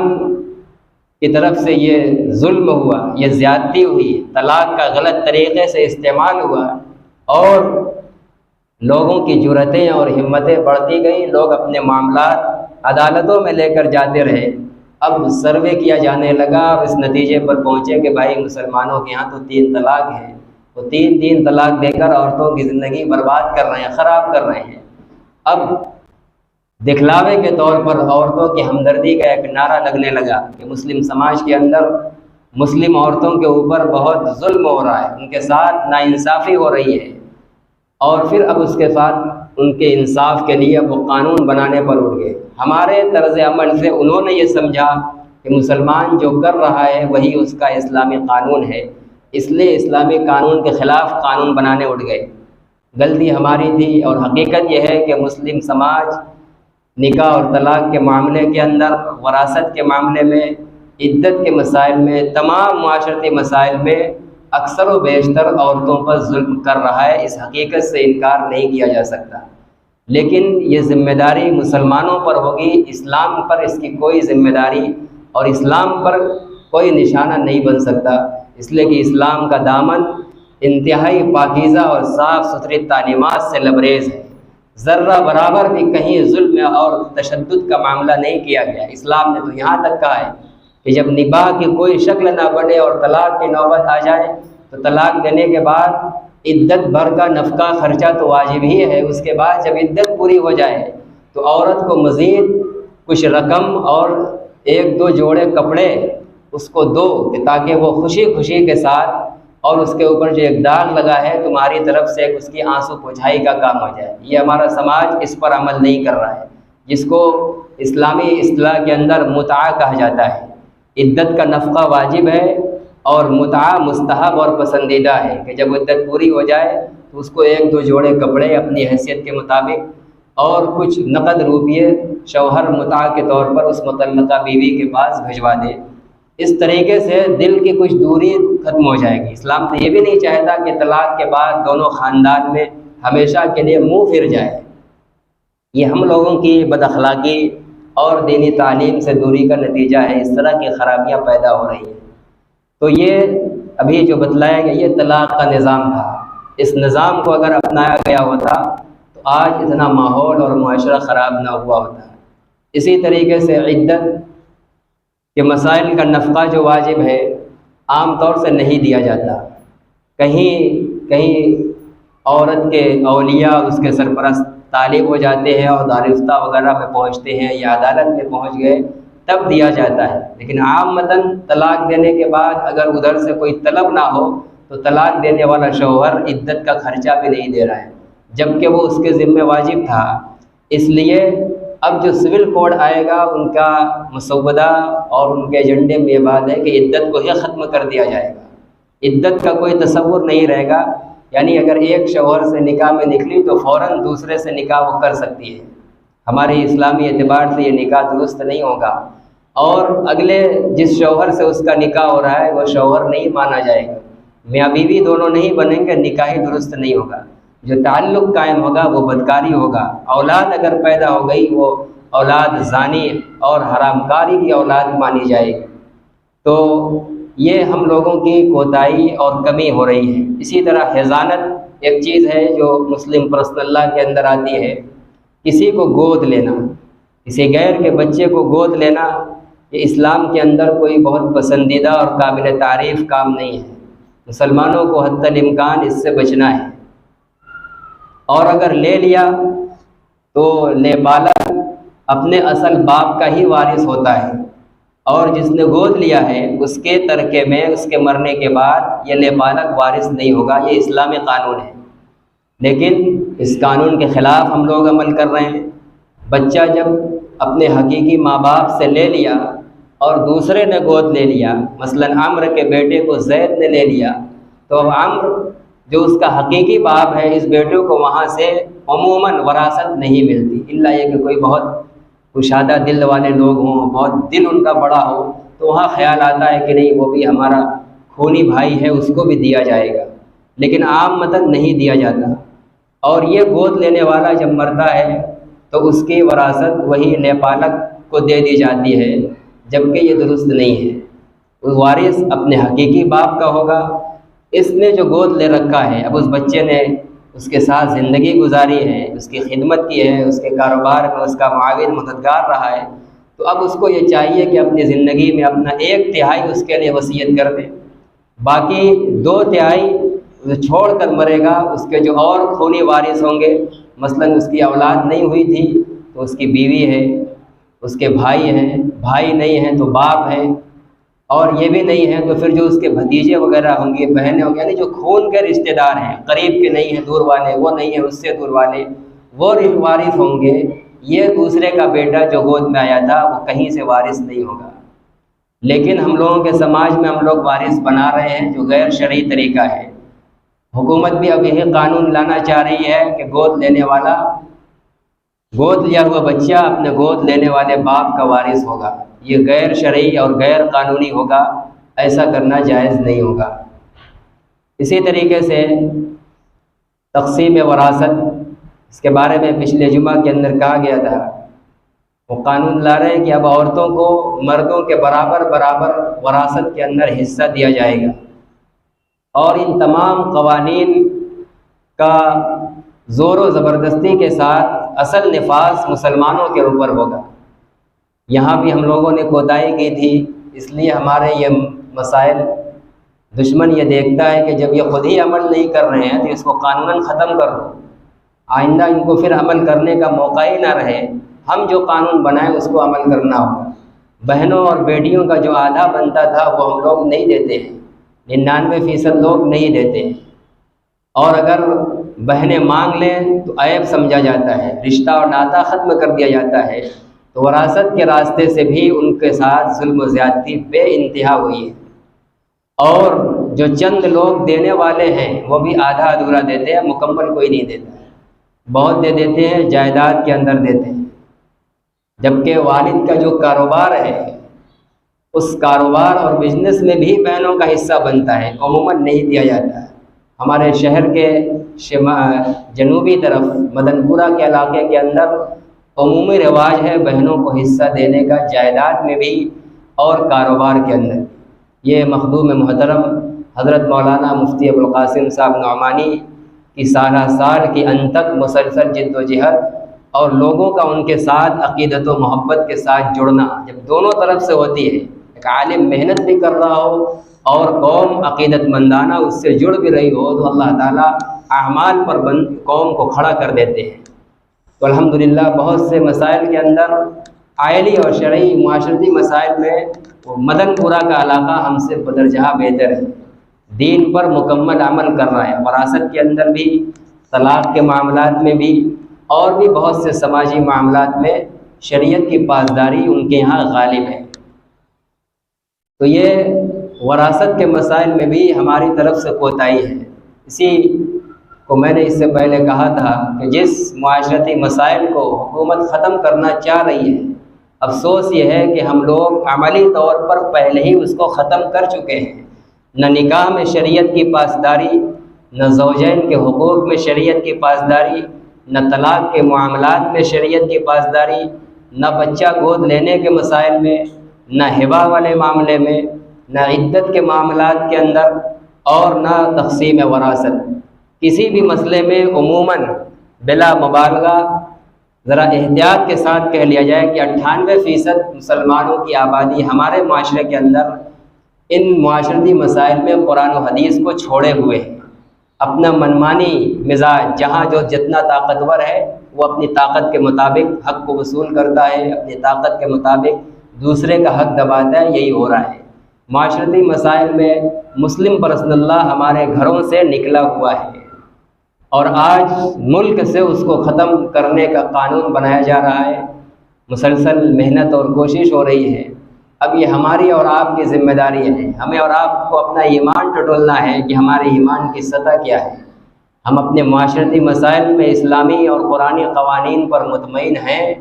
کی طرف سے یہ ظلم ہوا، یہ زیادتی ہوئی، طلاق کا غلط طریقے سے استعمال ہوا اور لوگوں کی جرأتیں اور ہمتیں بڑھتی گئیں، لوگ اپنے معاملات عدالتوں میں لے کر جاتے رہے۔ اب سروے کیا جانے لگا اور اس نتیجے پر پہنچے کہ بھائی مسلمانوں کے ہاں تو 3 طلاق ہیں، وہ 3 طلاق دے کر عورتوں کی زندگی برباد کر رہے ہیں، خراب کر رہے ہیں۔ اب دکھلاوے کے طور پر عورتوں کی ہمدردی کا ایک نعرہ لگنے لگا کہ مسلم سماج کے اندر مسلم عورتوں کے اوپر بہت ظلم ہو رہا ہے، ان کے ساتھ ناانصافی ہو رہی ہے، اور پھر اب اس کے ساتھ ان کے انصاف کے لیے وہ قانون بنانے پر اٹھ گئے۔ ہمارے طرز عمل سے انہوں نے یہ سمجھا کہ مسلمان جو کر رہا ہے وہی اس کا اسلامی قانون ہے، اس لیے اسلامی قانون کے خلاف قانون بنانے اٹھ گئے۔ غلطی ہماری تھی، اور حقیقت یہ ہے کہ مسلم سماج نکاح اور طلاق کے معاملے کے اندر، وراثت کے معاملے میں، عدت کے مسائل میں، تمام معاشرتی مسائل میں اکثر و بیشتر عورتوں پر ظلم کر رہا ہے۔ اس حقیقت سے انکار نہیں کیا جا سکتا، لیکن یہ ذمہ داری مسلمانوں پر ہوگی، اسلام پر اس کی کوئی ذمہ داری اور اسلام پر کوئی نشانہ نہیں بن سکتا، اس لیے کہ اسلام کا دامن انتہائی پاکیزہ اور صاف ستھری تعلیمات سے لبریز ہے۔ ذرہ برابر بھی کہیں ظلم اور تشدد کا معاملہ نہیں کیا گیا۔ اسلام نے تو یہاں تک کہا ہے کہ جب نباہ کی کوئی شکل نہ بنے اور طلاق کی نوبت آ جائے تو طلاق دینے کے بعد عدت بھر کا نفقہ خرچہ تو واجب ہی ہے، اس کے بعد جب عدت پوری ہو جائے تو عورت کو مزید کچھ رقم اور 1-2 جوڑے کپڑے اس کو دو کہ تاکہ وہ خوشی خوشی کے ساتھ، اور اس کے اوپر جو ایک داغ لگا ہے تمہاری طرف سے اس کی آنسو پوچھائی کا کام ہو جائے۔ یہ ہمارا سماج اس پر عمل نہیں کر رہا ہے، جس کو اسلامی اصطلاح کے اندر متعہ کہا جاتا ہے۔ عدت کا نفقہ واجب ہے اور متعہ مستحب اور پسندیدہ ہے کہ جب عدت پوری ہو جائے تو اس کو 1-2 جوڑے کپڑے اپنی حیثیت کے مطابق اور کچھ نقد روپیے شوہر متعہ کے طور پر اس مطلقہ بیوی کے پاس بھجوا دے۔ اس طریقے سے دل کی کچھ دوری ختم ہو جائے گی۔ اسلام تو یہ بھی نہیں چاہتا کہ طلاق کے بعد دونوں خاندان میں ہمیشہ کے لیے منہ پھر جائے۔ یہ ہم لوگوں کی بد اخلاقی اور دینی تعلیم سے دوری کا نتیجہ ہے، اس طرح کی خرابیاں پیدا ہو رہی ہیں۔ تو یہ ابھی جو بتلایا گیا یہ طلاق کا نظام تھا، اس نظام کو اگر اپنایا گیا ہوتا تو آج اتنا ماحول اور معاشرہ خراب نہ ہوا ہوتا۔ اسی طریقے سے عدت کے مسائل کا نفقہ جو واجب ہے عام طور سے نہیں دیا جاتا، کہیں عورت کے اولیاء اس کے سرپرست طالب ہو جاتے ہیں اور دارالفتہ وغیرہ میں پہنچتے ہیں یا عدالت میں پہنچ گئے تب دیا جاتا ہے، لیکن عامتاً طلاق دینے کے بعد اگر ادھر سے کوئی طلب نہ ہو تو طلاق دینے والا شوہر عدت کا خرچہ بھی نہیں دے رہا ہے، جبکہ وہ اس کے ذمہ واجب تھا۔ اس لیے اب جو سول کوڈ آئے گا ان کا مسودہ اور ان کے ایجنڈے میں یہ بات ہے کہ عدت کو ہی ختم کر دیا جائے گا، عدت کا کوئی تصور نہیں رہے گا، یعنی اگر ایک شوہر سے نکاح میں نکلی تو فوراً دوسرے سے نکاح وہ کر سکتی ہے۔ ہمارے اسلامی اعتبار سے یہ نکاح درست نہیں ہوگا، اور اگلے جس شوہر سے اس کا نکاح ہو رہا ہے وہ شوہر نہیں مانا جائے گا، میاں بیوی دونوں نہیں بنیں گے، نکاح ہی درست نہیں ہوگا، جو تعلق قائم ہوگا وہ بدکاری ہوگا، اولاد اگر پیدا ہو گئی وہ اولاد زانی اور حرام کاری کی اولاد مانی جائے گی۔ تو یہ ہم لوگوں کی کوتاہی اور کمی ہو رہی ہے۔ اسی طرح حضانت ایک چیز ہے جو مسلم پرسنل لاء کے اندر آتی ہے، کسی کو گود لینا، کسی غیر کے بچے کو گود لینا، یہ اسلام کے اندر کوئی بہت پسندیدہ اور قابل تعریف کام نہیں ہے۔ مسلمانوں کو حتی الامکان اس سے بچنا ہے، اور اگر لے لیا تو لے بالغ اپنے اصل باپ کا ہی وارث ہوتا ہے، اور جس نے گود لیا ہے اس کے ترکے میں اس کے مرنے کے بعد یہ لے بالغ وارث نہیں ہوگا، یہ اسلامی قانون ہے۔ لیکن اس قانون کے خلاف ہم لوگ عمل کر رہے ہیں۔ بچہ جب اپنے حقیقی ماں باپ سے لے لیا اور دوسرے نے گود لے لیا، مثلا عمرو کے بیٹے کو زید نے لے لیا، تو اب عمرو جو اس کا حقیقی باپ ہے، اس بیٹے کو وہاں سے عموماً وراثت نہیں ملتی، الا یہ کہ کوئی بہت کشادہ دل والے لوگ ہوں، بہت دل ان کا بڑا ہو، تو وہاں خیال آتا ہے کہ نہیں وہ بھی ہمارا خونی بھائی ہے، اس کو بھی دیا جائے گا، لیکن عام متن نہیں دیا جاتا۔ اور یہ گود لینے والا جب مرتا ہے تو اس کی وراثت وہی لے پالک کو دے دی جاتی ہے، جبکہ یہ درست نہیں ہے۔ وارث اپنے حقیقی باپ کا ہوگا۔ اس نے جو گود لے رکھا ہے، اب اس بچے نے اس کے ساتھ زندگی گزاری ہے، اس کی خدمت کی ہے، اس کے کاروبار میں اس کا معاون مددگار رہا ہے، تو اب اس کو یہ چاہیے کہ اپنی زندگی میں اپنا 1/3 اس کے لیے وصیت کر دے، باقی 2/3 چھوڑ کر مرے گا۔ اس کے جو اور خونی وارث ہوں گے، مثلا اس کی اولاد نہیں ہوئی تھی تو اس کی بیوی ہے، اس کے بھائی ہیں، بھائی نہیں ہیں تو باپ ہے، اور یہ بھی نہیں ہے تو پھر جو اس کے بھتیجے وغیرہ ہوں گے، بہنیں ہوں گی، یعنی جو خون کے رشتہ دار ہیں، قریب کے نہیں ہیں، دور والے، وہ نہیں ہیں اس سے دور والے، وہ وارث ہوں گے۔ یہ دوسرے کا بیٹا جو گود میں آیا تھا وہ کہیں سے وارث نہیں ہوگا۔ لیکن ہم لوگوں کے سماج میں ہم لوگ وارث بنا رہے ہیں جو غیر شرعی طریقہ ہے۔ حکومت بھی اب یہی قانون لانا چاہ رہی ہے کہ گود لینے والا، گود لیا ہوا بچہ اپنے گود لینے والے باپ کا وارث ہوگا۔ یہ غیر شرعی اور غیر قانونی ہوگا، ایسا کرنا جائز نہیں ہوگا۔ اسی طریقے سے تقسیم وراثت، اس کے بارے میں پچھلے جمعہ کے اندر کہا گیا تھا، وہ قانون لا رہے ہیں کہ اب عورتوں کو مردوں کے برابر وراثت کے اندر حصہ دیا جائے گا، اور ان تمام قوانین کا زور و زبردستی کے ساتھ اصل نفاذ مسلمانوں کے اوپر ہوگا۔ یہاں بھی ہم لوگوں نے کوتاہی کی تھی، اس لیے ہمارے یہ مسائل دشمن یہ دیکھتا ہے کہ جب یہ خود ہی عمل نہیں کر رہے ہیں تو اس کو قانوناً ختم کر دو، آئندہ ان کو پھر عمل کرنے کا موقع ہی نہ رہے۔ ہم جو قانون بنائیں اس کو عمل کرنا ہوگا۔ بہنوں اور بیٹیوں کا جو آدھا بنتا تھا وہ ہم لوگ نہیں دیتے ہیں، 99% لوگ نہیں دیتے ہیں، اور اگر بہنیں مانگ لیں تو عیب سمجھا جاتا ہے، رشتہ اور ناطہ ختم کر دیا جاتا ہے۔ تو وراثت کے راستے سے بھی ان کے ساتھ ظلم و زیادتی بے انتہا ہوئی ہے، اور جو چند لوگ دینے والے ہیں وہ بھی آدھا ادھورا دیتے ہیں، مکمل کوئی نہیں دیتا، بہت دے دیتے ہیں، جائیداد کے اندر دیتے ہیں، جبکہ والد کا جو کاروبار ہے اس کاروبار اور بزنس میں بھی بہنوں کا حصہ بنتا ہے، عموماً نہیں دیا جاتا ہے۔ ہمارے شہر کے جنوبی طرف مدن پورہ کے علاقے کے اندر عمومی رواج ہے بہنوں کو حصہ دینے کا، جائیداد میں بھی اور کاروبار کے اندر۔ یہ مخدوم محترم حضرت مولانا مفتی ابوالقاسم صاحب نعمانی کی سالہ سال کی انتک مسلسل جد و جہد اور لوگوں کا ان کے ساتھ عقیدت و محبت کے ساتھ جڑنا جب دونوں طرف سے ہوتی ہے، ایک عالم محنت بھی کر رہا ہو اور قوم عقیدت مندانہ اس سے جڑ بھی رہی ہو، تو اللہ تعالیٰ اعمال پر قوم کو کھڑا کر دیتے ہیں۔ تو الحمدللہ بہت سے مسائل کے اندر، آئلی اور شرعی معاشرتی مسائل میں وہ مدن پورہ کا علاقہ ہم سے بدرجہ بہتر ہے، دین پر مکمل عمل کر رہا ہے، وراثت کے اندر بھی، طلاق کے معاملات میں بھی، اور بھی بہت سے سماجی معاملات میں شریعت کی پاسداری ان کے یہاں غالب ہے۔ تو یہ وراثت کے مسائل میں بھی ہماری طرف سے کوتاہی ہے۔ اسی کو میں نے اس سے پہلے کہا تھا کہ جس معاشرتی مسائل کو حکومت ختم کرنا چاہ رہی ہے، افسوس یہ ہے کہ ہم لوگ عملی طور پر پہلے ہی اس کو ختم کر چکے ہیں۔ نہ نکاح میں شریعت کی پاسداری، نہ زوجین کے حقوق میں شریعت کی پاسداری، نہ طلاق کے معاملات میں شریعت کی پاسداری، نہ بچہ گود لینے کے مسائل میں، نہ ہبہ والے معاملے میں، نہ عدت کے معاملات کے اندر، اور نہ تقسیم وراثت۔ کسی بھی مسئلے میں عموماً بلا مبالغہ ذرا احتیاط کے ساتھ کہہ لیا جائے کہ 98% مسلمانوں کی آبادی ہمارے معاشرے کے اندر ان معاشرتی مسائل میں قرآن و حدیث کو چھوڑے ہوئے ہیں۔ اپنا منمانی مزاج، جہاں جو جتنا طاقتور ہے وہ اپنی طاقت کے مطابق حق کو وصول کرتا ہے، اپنی طاقت کے مطابق دوسرے کا حق دباتا ہے، یہی ہو رہا ہے۔ معاشرتی مسائل میں مسلم پرسنل لاء ہمارے گھروں سے نکلا ہوا ہے، اور آج ملک سے اس کو ختم کرنے کا قانون بنایا جا رہا ہے، مسلسل محنت اور کوشش ہو رہی ہے۔ اب یہ ہماری اور آپ کی ذمہ داری ہے، ہمیں اور آپ کو اپنا ایمان ٹٹولنا ہے کہ ہمارے ایمان کی سطح کیا ہے، ہم اپنے معاشرتی مسائل میں اسلامی اور قرآنی قوانین پر مطمئن ہیں،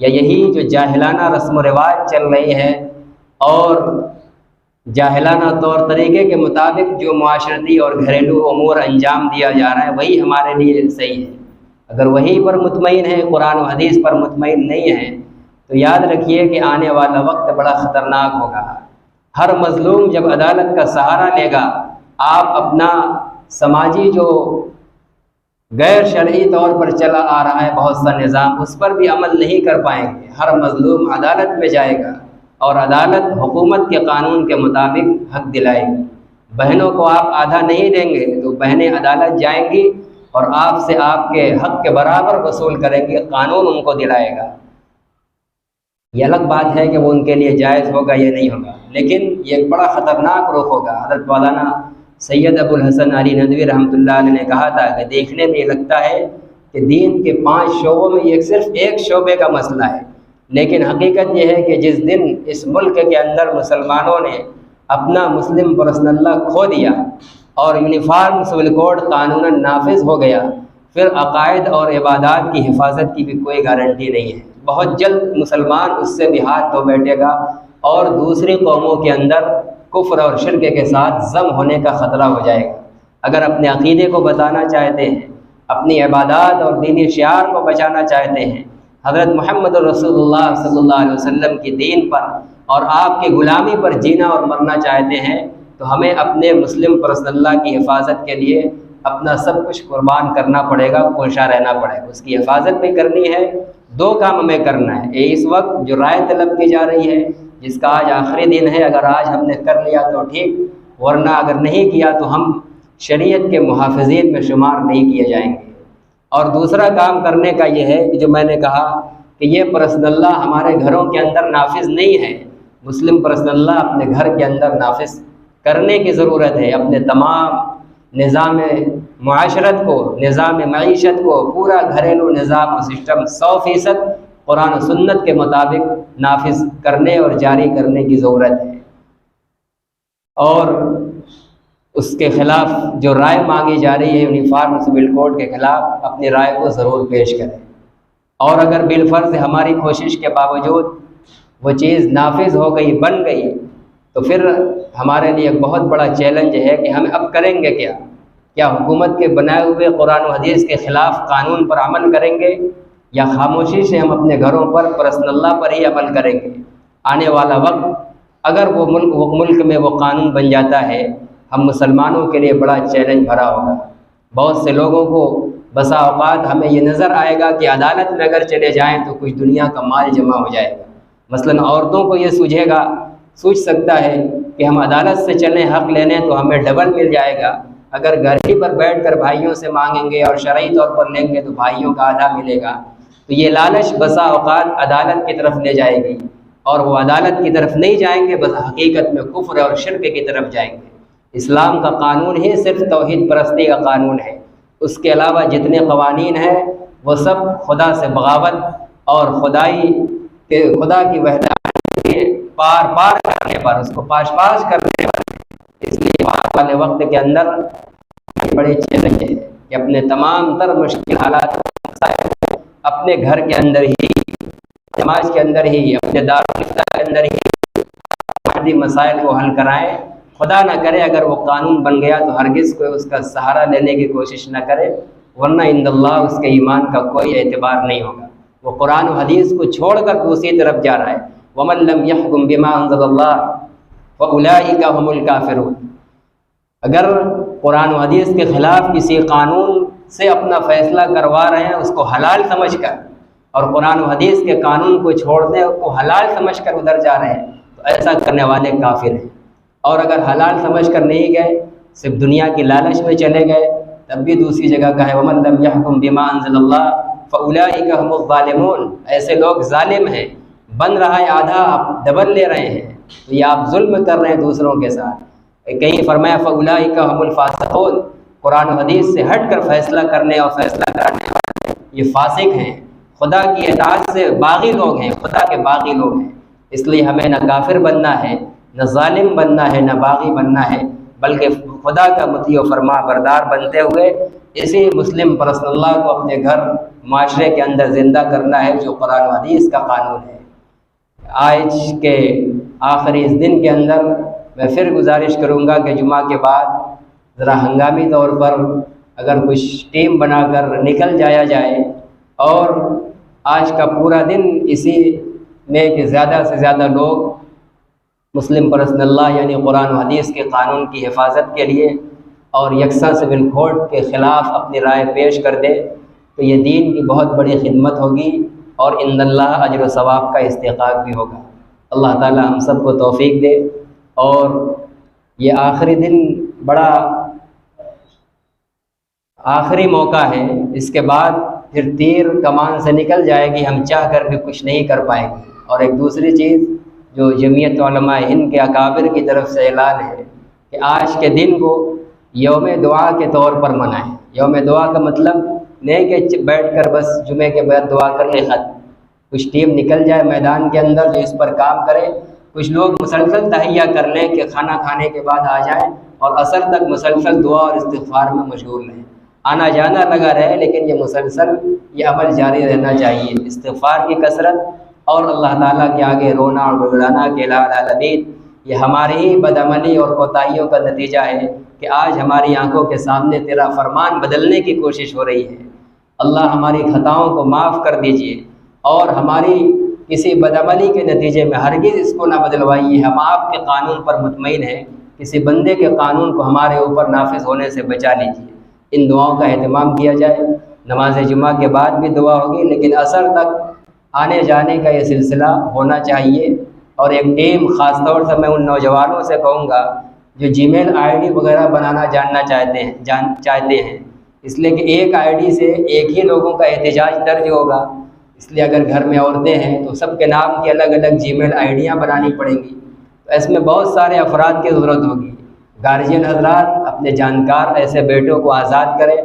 یا یہی جو جاہلانہ رسم و رواج چل رہی ہے اور جاہلانہ طور طریقے کے مطابق جو معاشرتی اور گھریلو امور انجام دیا جا رہا ہے وہی ہمارے لیے صحیح ہے۔ اگر وہی پر مطمئن ہے، قرآن و حدیث پر مطمئن نہیں ہے، تو یاد رکھیے کہ آنے والا وقت بڑا خطرناک ہوگا۔ ہر مظلوم جب عدالت کا سہارا لے گا، آپ اپنا سماجی جو غیر شرعی طور پر چلا آ رہا ہے بہت سا نظام، اس پر بھی عمل نہیں کر پائیں گے۔ ہر مظلوم عدالت میں جائے گا اور عدالت حکومت کے قانون کے مطابق حق دلائے گی۔ بہنوں کو آپ آدھا نہیں دیں گے تو بہنیں عدالت جائیں گی اور آپ سے آپ کے حق کے برابر وصول کریں گے، قانون ان کو دلائے گا۔ یہ الگ بات ہے کہ وہ ان کے لیے جائز ہوگا یا نہیں ہوگا، لیکن یہ ایک بڑا خطرناک رخ ہوگا۔ حضرت مولانا سید ابو الحسن علی ندوی رحمۃ اللہ علیہ نے کہا تھا کہ دیکھنے میں یہ لگتا ہے کہ دین کے 5 شعبوں میں یہ صرف ایک شعبے کا مسئلہ ہے، لیکن حقیقت یہ ہے کہ جس دن اس ملک کے اندر مسلمانوں نے اپنا مسلم پرسنل لا کھو دیا اور یونیفارم سول کوڈ قانوناً نافذ ہو گیا، پھر عقائد اور عبادات کی حفاظت کی بھی کوئی گارنٹی نہیں ہے۔ بہت جلد مسلمان اس سے بھی ہاتھ دھو بیٹھے گا اور دوسری قوموں کے اندر کفر اور شرک کے ساتھ ضم ہونے کا خطرہ ہو جائے گا۔ اگر اپنے عقیدے کو بتانا چاہتے ہیں، اپنی عبادات اور دینی شعار کو بچانا چاہتے ہیں، حضرت محمد رسول اللہ صلی اللہ علیہ وسلم کی دین پر اور آپ کی غلامی پر جینا اور مرنا چاہتے ہیں، تو ہمیں اپنے مسلم پرسنل لا کی حفاظت کے لیے اپنا سب کچھ قربان کرنا پڑے گا، کوشاں رہنا پڑے گا۔ اس کی حفاظت بھی کرنی ہے، 2 کام ہمیں کرنا ہے۔ اس وقت جو رائے طلب کی جا رہی ہے، جس کا آج آخری دن ہے، اگر آج ہم نے کر لیا تو ٹھیک، ورنہ اگر نہیں کیا تو ہم شریعت کے محافظین میں شمار نہیں کیے جائیں گے۔ اور دوسرا کام کرنے کا یہ ہے کہ جو میں نے کہا کہ یہ پرسنل لا ہمارے گھروں کے اندر نافذ نہیں ہے، مسلم پرسنل لا اپنے گھر کے اندر نافذ کرنے کی ضرورت ہے۔ اپنے تمام نظام معاشرت کو، نظام معیشت کو، پورا گھریلو نظام و سسٹم 100% قرآن و سنت کے مطابق نافذ کرنے اور جاری کرنے کی ضرورت ہے۔ اور اس کے خلاف جو رائے مانگی جا رہی ہے یونیفارم سول کوڈ کے خلاف، اپنی رائے کو ضرور پیش کریں۔ اور اگر بالفرض ہماری کوشش کے باوجود وہ چیز نافذ ہو گئی، بن گئی، تو پھر ہمارے لیے ایک بہت بڑا چیلنج ہے کہ ہم اب کریں گے کیا؟ کیا حکومت کے بنائے ہوئے قرآن و حدیث کے خلاف قانون پر عمل کریں گے، یا خاموشی سے ہم اپنے گھروں پر پرسنل لا پر ہی عمل کریں گے؟ آنے والا وقت اگر وہ ملک میں وہ قانون بن جاتا ہے، ہم مسلمانوں کے لیے بڑا چیلنج بھرا ہوگا۔ بہت سے لوگوں کو بسا اوقات ہمیں یہ نظر آئے گا کہ عدالت میں اگر چلے جائیں تو کچھ دنیا کا مال جمع ہو جائے گا۔ مثلاً عورتوں کو یہ سوچ سکتا ہے کہ ہم عدالت سے چلیں حق لینے تو ہمیں ڈبل مل جائے گا، اگر گھر ہی پر بیٹھ کر بھائیوں سے مانگیں گے اور شرعی طور پر لیں گے تو بھائیوں کا آدھا ملے گا۔ تو یہ لالچ بسا اوقات عدالت کی طرف لے جائے گی، اور وہ عدالت کی طرف نہیں جائیں گے، بس حقیقت میں کفر اور شرک کی طرف جائیں گے۔ اسلام کا قانون ہی صرف توحید پرستی کا قانون ہے، اس کے علاوہ جتنے قوانین ہیں وہ سب خدا سے بغاوت اور خدا کی وحدانیت کے پار کرنے پر، اس کو پاش کرنے پر۔ اس لیے آنے والے وقت کے اندر بڑے چیلنج ہے کہ اپنے تمام تر مشکل حالات اپنے گھر کے اندر ہی، سماج کے اندر ہی، اپنے دارالفتہ کے اندر ہی مادی مسائل کو حل کرائیں۔ خدا نہ کرے اگر وہ قانون بن گیا تو ہرگز کوئی اس کا سہارا لینے کی کوشش نہ کرے، ورنہ عند اللہ اس کے ایمان کا کوئی اعتبار نہیں ہوگا۔ وہ قرآن و حدیث کو چھوڑ کر دوسری طرف جا رہا ہے۔ وَمَن لَّمْ يَحْكُم بِمَا أَنزَلَ اللَّهُ فَأُولَٰئِكَ هُمُ الْكَافِرُونَ۔ اگر قرآن و حدیث کے خلاف کسی قانون سے اپنا فیصلہ کروا رہے ہیں اس کو حلال سمجھ کر، اور قرآن و حدیث کے قانون کو چھوڑنے کو حلال سمجھ کر ادھر جا رہے ہیں، تو ایسا کرنے والے کافر ہیں۔ اور اگر حلال سمجھ کر نہیں گئے، صرف دنیا کی لالچ میں چلے گئے، تب بھی دوسری جگہ کا ہے وَمَن لَّمْ يَحْكُم بِمَا أَنزَلَ اللَّهُ فَأُولَٰئِكَ هُمُ الظَّالِمُونَ۔ ایسے لوگ ظالم ہیں، بن رہا ہے آدھا، آپ ڈبل لے رہے ہیں، تو یہ آپ ظلم کر رہے ہیں دوسروں کے ساتھ۔ کہیں فرمایا فَأُولَٰئِكَ هُمُ الْفَاسِقُونَ، قرآن و حدیث سے ہٹ کر فیصلہ کرنے اور فیصلہ کرنے والے یہ فاسق ہیں، خدا کی اطاعت سے باغی لوگ ہیں، خدا کے باغی لوگ ہیں۔ اس لیے ہمیں نہ کافر بننا ہے، نہ ظالم بننا ہے، نہ باغی بننا ہے، بلکہ خدا کا مطیع و فرما بردار بنتے ہوئے اسی مسلم پرسنل اللہ کو اپنے گھر معاشرے کے اندر زندہ کرنا ہے، جو قرآن و حدیث کا قانون ہے۔ آج کے آخری اس دن کے اندر میں پھر گزارش کروں گا کہ جمعہ کے بعد ذرا ہنگامی طور پر اگر کچھ ٹیم بنا کر نکل جایا جائے اور آج کا پورا دن اسی میں کہ زیادہ سے زیادہ لوگ مسلم پرسنل اللہ یعنی قرآن و حدیث کے قانون کی حفاظت کے لیے اور یکساں سول کوڈ کے خلاف اپنی رائے پیش کر دے تو یہ دین کی بہت بڑی خدمت ہوگی اور ان اللہ اجر و ثواب کا استحقاق بھی ہوگا۔ اللہ تعالی ہم سب کو توفیق دے۔ اور یہ آخری دن بڑا آخری موقع ہے، اس کے بعد پھر تیر کمان سے نکل جائے گی، ہم چاہ کر بھی کچھ نہیں کر پائیں گے۔ اور ایک دوسری چیز جو جمعیت علماء ہند کے اکابر کی طرف سے اعلان ہے کہ آج کے دن کو یوم دعا کے طور پر منائیں۔ یوم دعا کا مطلب نہیں کہ بیٹھ کر بس جمعے کے بعد دعا کرنے ختم، کچھ ٹیم نکل جائے میدان کے اندر جو اس پر کام کرے، کچھ لوگ مسلسل تہیہ کر لیں کہ کھانا کھانے کے بعد آ جائیں اور عصر تک مسلسل دعا اور استغفار میں مشغول رہیں۔ آنا جانا لگا رہے لیکن یہ مسلسل یہ عمل جاری رہنا چاہیے، استغفار کی کثرت اور اللہ تعالیٰ کے آگے رونا اور گڑگڑانا کہ الہ الا العبید۔ یہ ہماری ہی بدعملی اور کوتاہیوں کا نتیجہ ہے کہ آج ہماری آنکھوں کے سامنے تیرا فرمان بدلنے کی کوشش ہو رہی ہے۔ اللہ ہماری خطاؤں کو معاف کر دیجئے اور ہماری کسی بدعملی کے نتیجے میں ہرگز اس کو نہ بدلوائیے۔ ہم آپ کے قانون پر مطمئن ہیں، کسی بندے کے قانون کو ہمارے اوپر نافذ ہونے سے بچا لیجیے۔ ان دعاؤں کا اہتمام کیا جائے۔ نماز جمعہ کے بعد بھی دعا ہوگی لیکن عصر تک آنے جانے کا یہ سلسلہ ہونا چاہیے۔ اور ایک ٹیم خاص طور سے میں ان نوجوانوں سے کہوں گا جو جی میل آئی ڈی وغیرہ بنانا جاننا چاہتے ہیں، اس لیے کہ ایک آئی ڈی سے ایک ہی لوگوں کا احتجاج درج ہوگا، اس لیے اگر گھر میں عورتیں ہیں تو سب کے نام کی الگ الگ جی میل آئی ڈیاں بنانی پڑیں گی، تو اس میں بہت سارے افراد کی ضرورت ہوگی۔ گارجین حضرات اپنے جانکار ایسے بیٹوں کو آزاد کریں،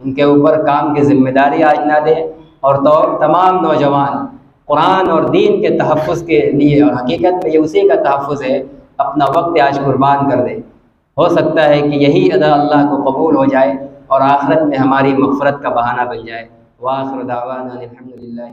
ان کے اوپر کام کی ذمہ داری عائد نہ دیں، اور تمام نوجوان قرآن اور دین کے تحفظ کے لیے، اور حقیقت میں یہ اسی کا تحفظ ہے، اپنا وقت آج قربان کر دیں۔ ہو سکتا ہے کہ یہی ادا اللہ کو قبول ہو جائے اور آخرت میں ہماری مغفرت کا بہانہ بن جائے۔ وآخر دعوانا الحمدللہ۔